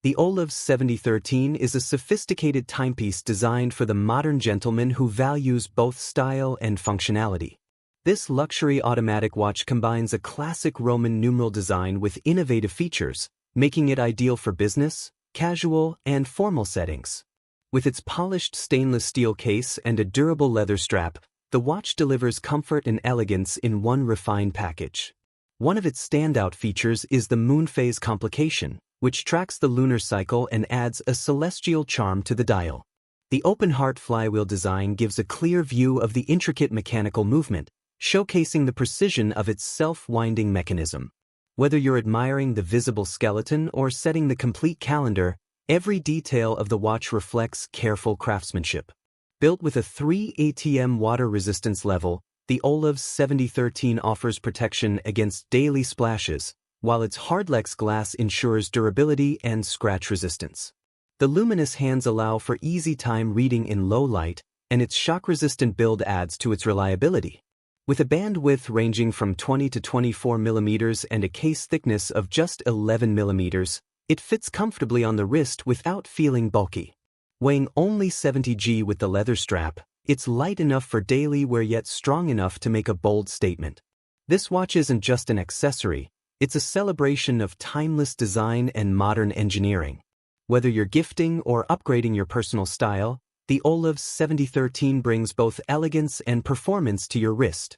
The OLEVS 7013 is a sophisticated timepiece designed for the modern gentleman who values both style and functionality. This luxury automatic watch combines a classic Roman numeral design with innovative features, making it ideal for business, casual, and formal settings. With its polished stainless steel case and a durable leather strap, the watch delivers comfort and elegance in one refined package. One of its standout features is the Moonphase complication, which tracks the lunar cycle and adds a celestial charm to the dial. The open Heart Flywheel design gives a clear view of the intricate mechanical movement, showcasing the precision of its self-winding mechanism. Whether you're admiring the visible skeleton or setting the complete calendar, every detail of the watch reflects careful craftsmanship. Built with a 3 atm water resistance level, the OLEVS 7013 offers protection against daily splashes, while its Hardlex glass ensures durability and scratch resistance. The luminous hands allow for easy time reading in low light, and its shock-resistant build adds to its reliability. With a bandwidth ranging from 20 to 24 mm and a case thickness of just 11 mm, it fits comfortably on the wrist without feeling bulky. Weighing only 70 g with the leather strap, it's light enough for daily wear yet strong enough to make a bold statement. This watch isn't just an accessory, it's a celebration of timeless design and modern engineering. Whether you're gifting or upgrading your personal style, the OLEVS 7013 brings both elegance and performance to your wrist.